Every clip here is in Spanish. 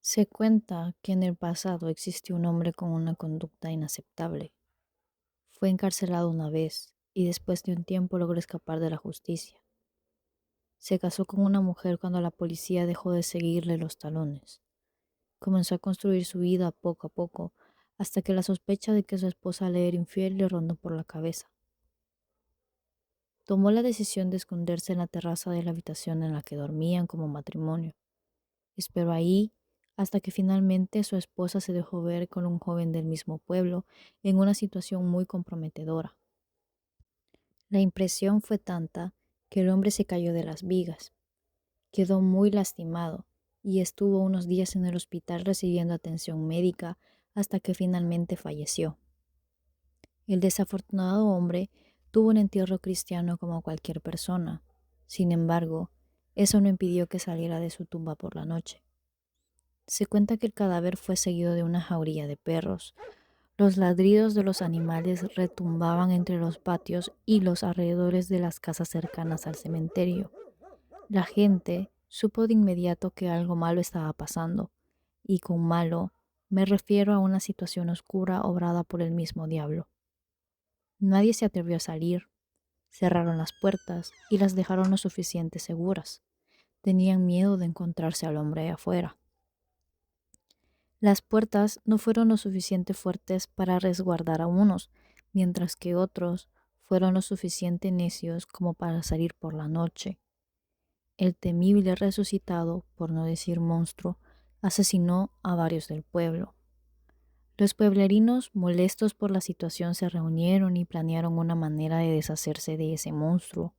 Se cuenta que en el pasado existió un hombre con una conducta inaceptable. Fue encarcelado una vez y después de un tiempo logró escapar de la justicia. Se casó con una mujer cuando la policía dejó de seguirle los talones. Comenzó a construir su vida poco a poco hasta que la sospecha de que su esposa le era infiel le rondó por la cabeza. Tomó la decisión de esconderse en la terraza de la habitación en la que dormían como matrimonio. Esperó ahí hasta que finalmente su esposa se dejó ver con un joven del mismo pueblo en una situación muy comprometedora. La impresión fue tanta que el hombre se cayó de las vigas, quedó muy lastimado y estuvo unos días en el hospital recibiendo atención médica hasta que finalmente falleció. El desafortunado hombre tuvo un entierro cristiano como cualquier persona. Sin embargo, eso no impidió que saliera de su tumba por la noche. Se cuenta que el cadáver fue seguido de una jauría de perros. Los ladridos de los animales retumbaban entre los patios y los alrededores de las casas cercanas al cementerio. La gente supo de inmediato que algo malo estaba pasando, y con malo me refiero a una situación oscura obrada por el mismo diablo. Nadie se atrevió a salir, cerraron las puertas y las dejaron lo suficiente seguras. Tenían miedo de encontrarse al hombre afuera. Las puertas no fueron lo suficiente fuertes para resguardar a unos, mientras que otros fueron lo suficiente necios como para salir por la noche. El temible resucitado, por no decir monstruo, asesinó a varios del pueblo. Los pueblerinos, molestos por la situación, se reunieron y planearon una manera de deshacerse de ese monstruo.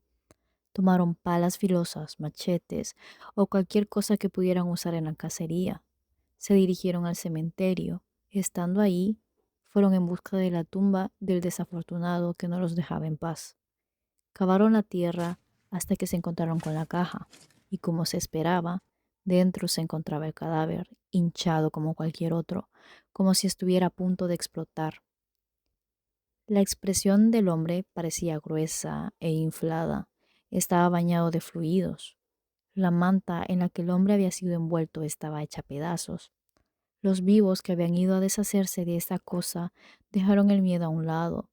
Tomaron palas filosas, machetes o cualquier cosa que pudieran usar en la cacería. Se dirigieron al cementerio. Estando ahí, fueron en busca de la tumba del desafortunado que no los dejaba en paz. Cavaron la tierra hasta que se encontraron con la caja, y como se esperaba, dentro se encontraba el cadáver, hinchado como cualquier otro, como si estuviera a punto de explotar. La expresión del hombre parecía gruesa e inflada. Estaba bañado de fluidos. La manta en la que el hombre había sido envuelto estaba hecha pedazos. Los vivos que habían ido a deshacerse de esta cosa dejaron el miedo a un lado,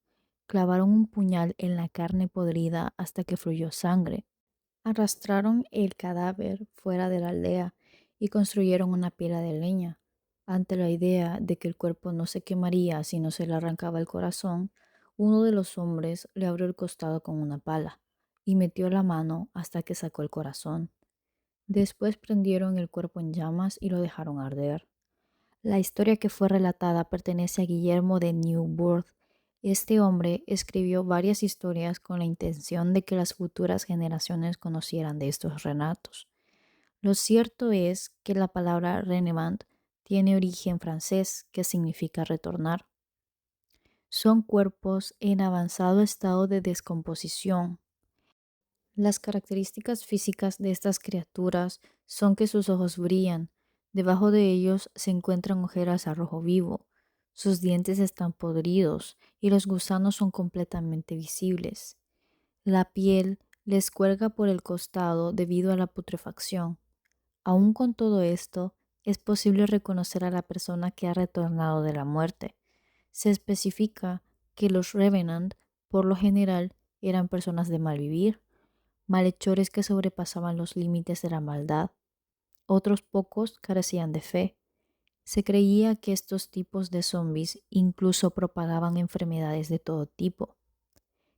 clavaron un puñal en la carne podrida hasta que fluyó sangre, arrastraron el cadáver fuera de la aldea y construyeron una pila de leña. Ante la idea de que el cuerpo no se quemaría si no se le arrancaba el corazón, uno de los hombres le abrió el costado con una pala y metió la mano hasta que sacó el corazón. Después prendieron el cuerpo en llamas y lo dejaron arder. La historia que fue relatada pertenece a Guillermo de Newburgh. Este hombre escribió varias historias con la intención de que las futuras generaciones conocieran de estos relatos. Lo cierto es que la palabra revenant tiene origen francés que significa retornar. Son cuerpos en avanzado estado de descomposición. Las características físicas de estas criaturas son que sus ojos brillan, debajo de ellos se encuentran ojeras a rojo vivo, sus dientes están podridos y los gusanos son completamente visibles. La piel les cuelga por el costado debido a la putrefacción. Aún con todo esto, es posible reconocer a la persona que ha retornado de la muerte. Se especifica que los Revenant, por lo general, eran personas de mal vivir, malhechores que sobrepasaban los límites de la maldad. Otros pocos carecían de fe. Se creía que estos tipos de zombies incluso propagaban enfermedades de todo tipo.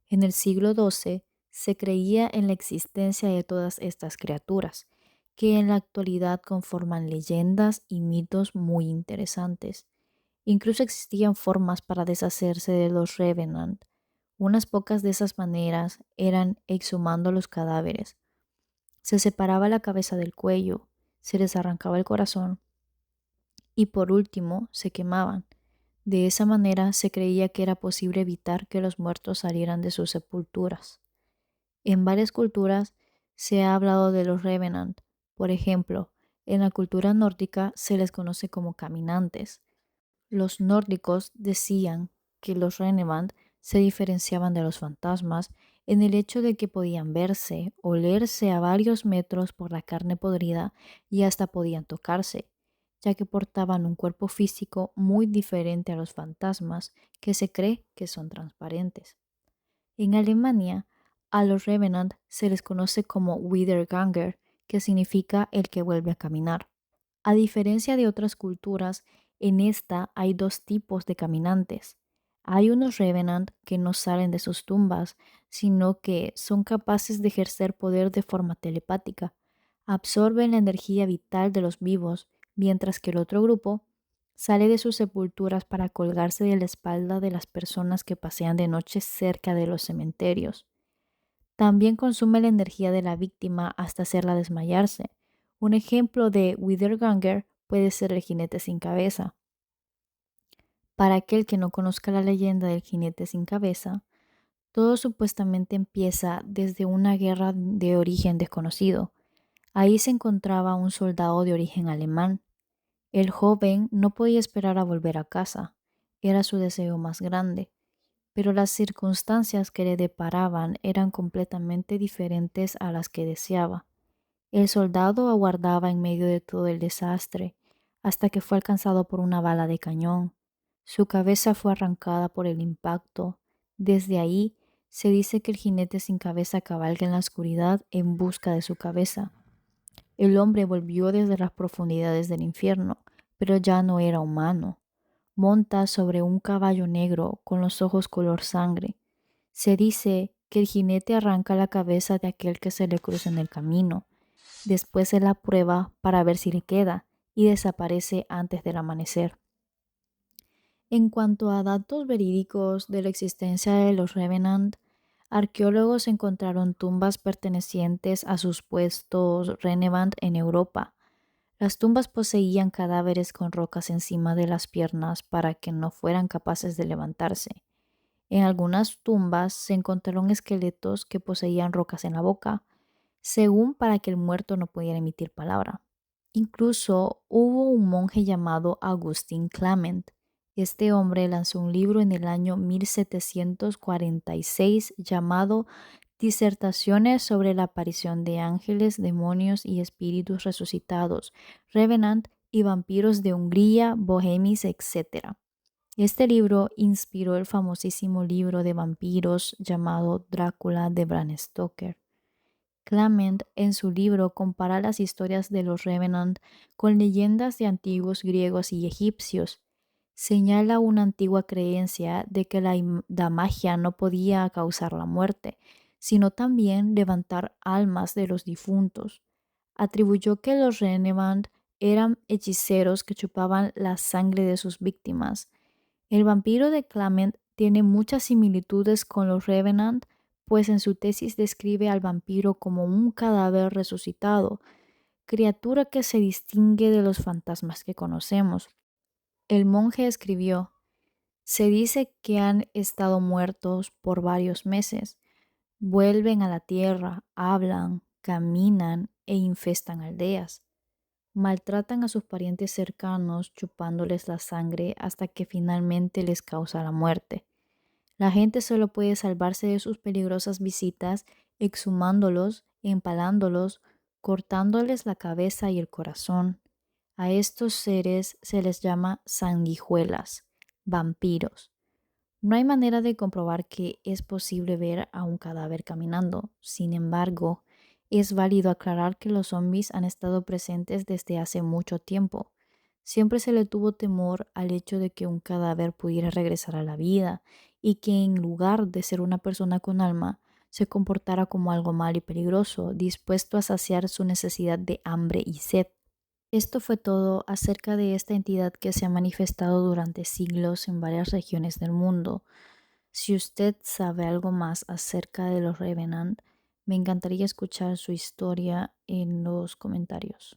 En el siglo XII se creía en la existencia de todas estas criaturas, que en la actualidad conforman leyendas y mitos muy interesantes. Incluso existían formas para deshacerse de los Revenant. Unas pocas de esas maneras eran exhumando los cadáveres. Se separaba la cabeza del cuello, se les arrancaba el corazón y por último se quemaban. De esa manera se creía que era posible evitar que los muertos salieran de sus sepulturas. En varias culturas se ha hablado de los Revenant. Por ejemplo, en la cultura nórdica se les conoce como caminantes. Los nórdicos decían que los Revenant se diferenciaban de los fantasmas en el hecho de que podían verse, olerse a varios metros por la carne podrida y hasta podían tocarse, ya que portaban un cuerpo físico muy diferente a los fantasmas, que se cree que son transparentes. En Alemania, a los Revenant se les conoce como Wiederganger, que significa el que vuelve a caminar. A diferencia de otras culturas, en esta hay dos tipos de caminantes. Hay unos Revenant que no salen de sus tumbas, sino que son capaces de ejercer poder de forma telepática. Absorben la energía vital de los vivos, mientras que el otro grupo sale de sus sepulturas para colgarse de la espalda de las personas que pasean de noche cerca de los cementerios. También consume la energía de la víctima hasta hacerla desmayarse. Un ejemplo de Wiederganger puede ser el jinete sin cabeza. Para aquel que no conozca la leyenda del jinete sin cabeza, todo supuestamente empieza desde una guerra de origen desconocido. Ahí se encontraba un soldado de origen alemán. El joven no podía esperar a volver a casa. Era su deseo más grande, pero las circunstancias que le deparaban eran completamente diferentes a las que deseaba. El soldado aguardaba en medio de todo el desastre hasta que fue alcanzado por una bala de cañón. Su cabeza fue arrancada por el impacto. Desde ahí se dice que el jinete sin cabeza cabalga en la oscuridad en busca de su cabeza. El hombre volvió desde las profundidades del infierno, pero ya no era humano. Monta sobre un caballo negro con los ojos color sangre. Se dice que el jinete arranca la cabeza de aquel que se le cruza en el camino. Después se la prueba para ver si le queda y desaparece antes del amanecer. En cuanto a datos verídicos de la existencia de los Revenant, arqueólogos encontraron tumbas pertenecientes a sus puestos Renevant en Europa. Las tumbas poseían cadáveres con rocas encima de las piernas para que no fueran capaces de levantarse. En algunas tumbas se encontraron esqueletos que poseían rocas en la boca, según para que el muerto no pudiera emitir palabra. Incluso hubo un monje llamado Agustín Clement. Este hombre lanzó un libro en el año 1746 llamado Disertaciones sobre la aparición de ángeles, demonios y espíritus resucitados, Revenant y vampiros de Hungría, Bohemis, etc. Este libro inspiró el famosísimo libro de vampiros llamado Drácula de Bram Stoker. Clement en su libro compara las historias de los Revenant con leyendas de antiguos griegos y egipcios. Señala una antigua creencia de que la magia no podía causar la muerte, sino también levantar almas de los difuntos. Atribuyó que los Revenant eran hechiceros que chupaban la sangre de sus víctimas. El vampiro de Clement tiene muchas similitudes con los Revenant, pues en su tesis describe al vampiro como un cadáver resucitado, criatura que se distingue de los fantasmas que conocemos. El monje escribió: se dice que han estado muertos por varios meses, vuelven a la tierra, hablan, caminan e infestan aldeas. Maltratan a sus parientes cercanos chupándoles la sangre hasta que finalmente les causa la muerte. La gente solo puede salvarse de sus peligrosas visitas exhumándolos, empalándolos, cortándoles la cabeza y el corazón. A estos seres se les llama sanguijuelas, vampiros. No hay manera de comprobar que es posible ver a un cadáver caminando. Sin embargo, es válido aclarar que los zombies han estado presentes desde hace mucho tiempo. Siempre se le tuvo temor al hecho de que un cadáver pudiera regresar a la vida y que en lugar de ser una persona con alma, se comportara como algo malo y peligroso, dispuesto a saciar su necesidad de hambre y sed. Esto fue todo acerca de esta entidad que se ha manifestado durante siglos en varias regiones del mundo. Si usted sabe algo más acerca de los Revenant, me encantaría escuchar su historia en los comentarios.